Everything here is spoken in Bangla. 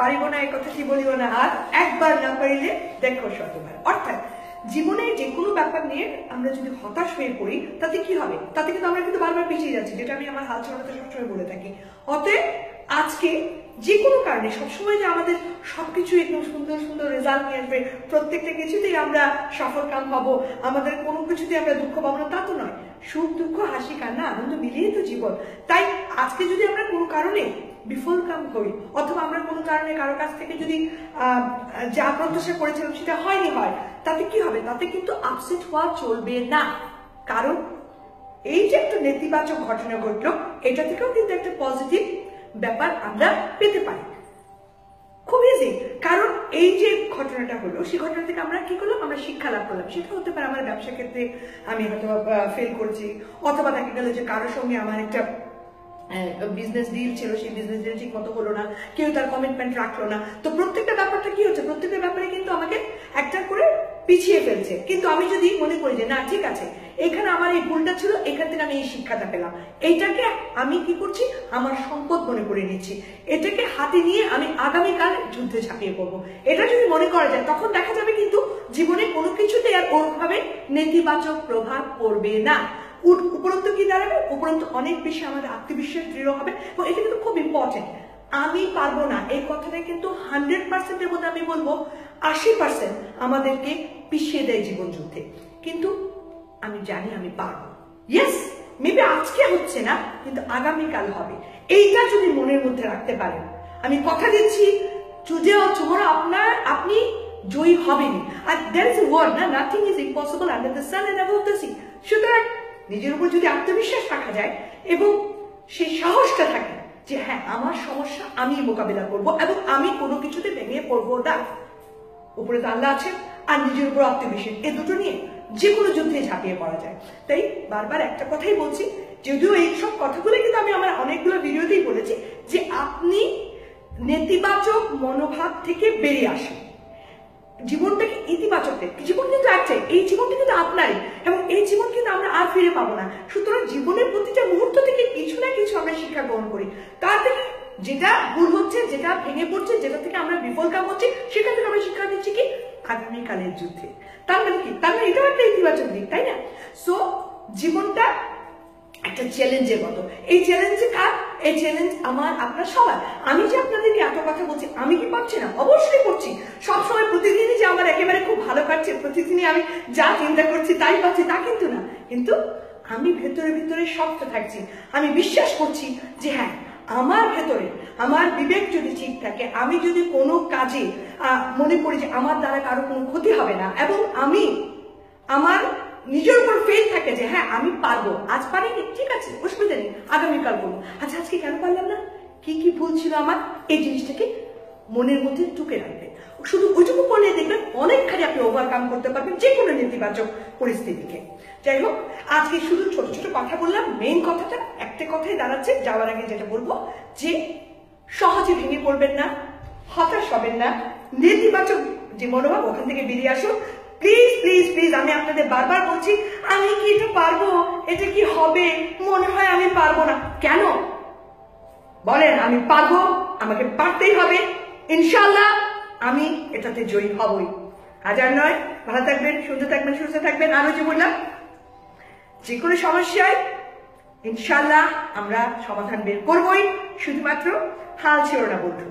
পারিব না এই কথা কি বলিব না, আর একবার না পারিলে দেখো শতবার। অর্থাৎ জীবনে যে কোনো ব্যাপার নিয়ে আমরা যদি হতাশ হয়ে পড়ি তাতে কি হবে, তাতে কিন্তু আমরা কিন্তু বারবার পিছিয়ে যাচ্ছি, যেটা আমি আমার হাল ছাড়াতে সবসময় বলে থাকি। অতএব আজকে যে কোনো কারণে সবসময় যে আমাদের সবকিছু একদম সুন্দর সুন্দর রেজাল্ট নিয়ে আসবে, প্রত্যেকটা কিছুতেই আমরা সফল কাম হবো, আমাদের কোনো কিছুতেই আমরা দুঃখ পাবো না, তা তো নয়। সুখ দুঃখ হাসি কান্না আনন্দ মিলিয়ে তো জীবন। তাই আজকে যদি আমরা কোনো কারণে বিফল কাম হই, অথবা আমরা কোনো কারণে কারো কাছ থেকে যদি যা প্রত্যাশা করেছিলাম সেটা হয়নি হয়, তাতে কি হবে, তাতে কিন্তু আপসেট হওয়া চলবে না। কারণ এই যে একটা নেতিবাচক ঘটনা ঘটলো, এটা থেকেও কিন্তু একটা পজিটিভ ব্যাপার আমরা পেতে পারি, খুব ইজি। কারণ এই যে ঘটনাটা হলো, সেই ঘটনা থেকে আমরা কি করলাম, আমরা শিক্ষা লাভ করলাম। সেটা হতে পারে আমার ব্যবসা ক্ষেত্রে আমি হয়তো ফেল করছি, অথবা দেখা গেল যে কারোর সঙ্গে আমার একটা বিজনেস ডিল ছিল, সেই বিজনেস ডিল ঠিক মতো হলো না, কেউ তার কমিটমেন্ট রাখলো না। তো প্রত্যেকটা ব্যাপারটা কি হচ্ছে, প্রত্যেকটা ব্যাপারে কিন্তু আমাকে একটা করে পিছিয়ে ফেলছে। কিন্তু আমি যদি মনে করি যে না ঠিক আছে, এখানে আমার এই ভুলটা ছিল, এখান থেকে আমি এই শিক্ষাটা পেলাম, এইটাকে আমি কি করছি আমার সম্পদ মনে করে নিচ্ছি, এটাকে হাতে নিয়ে আমি আগামীকাল যুদ্ধে ঝাঁপিয়ে পড়বো, এটা যদি মনে করা যায়, তখন দেখা যাবে কিন্তু জীবনে কোনো কিছুতে আর ওরভাবে নেতিবাচক প্রভাব পড়বে না। উপরন্তু কি দাঁড়াবে, উপরন্তু অনেক বেশি আমাদের আত্মবিশ্বাস দৃঢ় হবে। এবং এটা কিন্তু খুব ইম্পর্টেন্ট। আমি পারবো না এই কথাটা কিন্তু 100%-এর মধ্যে আমি বলবো 80% আমাদেরকে পিছিয়ে দেয় জীবন যুদ্ধে। কিন্তু আমি জানি আমি পারবো। ইয়েস, মেবি আজকে হচ্ছে না, কিন্তু আগামীকাল হবে। এইটা যদি মনের মধ্যে রাখতে পারেন, আমি কথা দিচ্ছি টুডে অর টুমরো আপনি জয়ী হবেনই। আর দ্যাট ইজ এ ওয়ার্ড না, nothing is impossible under the sun and above the sea. সুতরাং নিজের উপর যদি আত্মবিশ্বাস রাখা যায় এবং সেই সাহসটা থাকে যে হ্যাঁ আমার সমস্যা আমি মোকাবিলা করব এবং আমি কোনো কিছুতে ভেঙে পড়বো না, উপরে তো আল্লাহ আছে আর নিজের উপর আত্মবিশ্বাস, এই দুটো নিয়ে যে কোনো যুদ্ধে ঝাঁপিয়ে পড়া যায়। তাই বারবার একটা কথাই বলছি, যদিও এই সব কথাগুলো কিন্তু আমি আমার অনেকগুলো ভিডিওতেই বলেছি, যে আপনি নেতিবাচক মনোভাব থেকে বেরিয়ে আসেন, জীবনটাকে ইতিবাচক দেখে। জীবন কিন্তু একটাই, এই জীবনটা কিন্তু আপনারই, এবং এই জীবন কিন্তু আমরা আর ফিরে পাবো না। সুতরাং জীবনের প্রতিটা মুহূর্ত থেকে কিছু না কিছু আমরা শিক্ষা গ্রহণ করি। তার থেকে যেটা ভুল হচ্ছে, যেটা ভেঙে পড়ছে, যেটা থেকে আমরা বিফল কাম হচ্ছে, সেটা থেকে আমরা শিক্ষা দিচ্ছি কি আগামীকালের যুদ্ধে। তার মানে কি, তার মানে এটাও একটা ইতিবাচক দিক, তাই না? সো জীবনটা একটা চ্যালেঞ্জের মতো। এই চ্যালেঞ্জে কার? এই চ্যালেঞ্জ আমার আপনার সবার। আমি যে আপনাদেরকে এত কথা বলছি, আমি কি পারছি না? অবশ্যই করছি। সবসময় প্রতিদিনই যে আমার একেবারে খুব ভালো কাটছে, প্রতিদিনই আমি যা চিন্তা করছি তাই পাচ্ছি, তা কিন্তু না। কিন্তু আমি ভেতরে ভেতরে শক্ত থাকছি, আমি বিশ্বাস করছি যে হ্যাঁ আমার ভেতরে আমার বিবেক যদি ঠিক থাকে, আমি যদি কোনো কাজে মনে করি যে আমার দ্বারা কারো কোনো ক্ষতি হবে না, এবং আমি আমার নিজের উপর ফেথ থাকে যে হ্যাঁ আমি পারবো, আজ পারিনি ঠিক আছে অসুবিধা নেই, আগামীকাল করবো। আচ্ছা আজকে কেন পারলাম না, কি কি ভুল ছিল আমার, এই জিনিসটাকে মনের মধ্যে টুকে রাখবেন। শুধু ওইটুকু পড়লে দেখবেন অনেকখানি আপনি ওভারকাম করতে পারবেন যে কোনো নেতিবাচক পরিস্থিতিকে। যাই হোক, আজকে শুধু ছোট ছোট কথা বললাম, মেইন কথাটা একটা কথাই দাঁড়াচ্ছে, যাওয়ার আগে যেটা বলবো যে সহজে ভেঙে পড়বেন না, হতাশ হবেন না, নেতিবাচক যে মনোভাব ওখান থেকে বেরিয়ে আসুন। প্লিজ প্লিজ প্লিজ, আমি আপনাদের বারবার বলছি, আমি কি এটা পারবো, এটা কি হবে, মনে হয় আমি পারবো না। কেন বলেন, আমি পারবো, আমাকে পারতেই হবে, ইনশাল্লাহ আমি এটাতে জয়ী হবই। হাজার নয়। ভালো থাকবেন, সুন্দর থাকবেন, সুস্থ থাকবেন। আরো যে বললাম, যে কোনো সমস্যায় ইনশাল্লাহ আমরা সমাধান বের করবই, শুধুমাত্র হাল ছেড়ো না বন্ধু।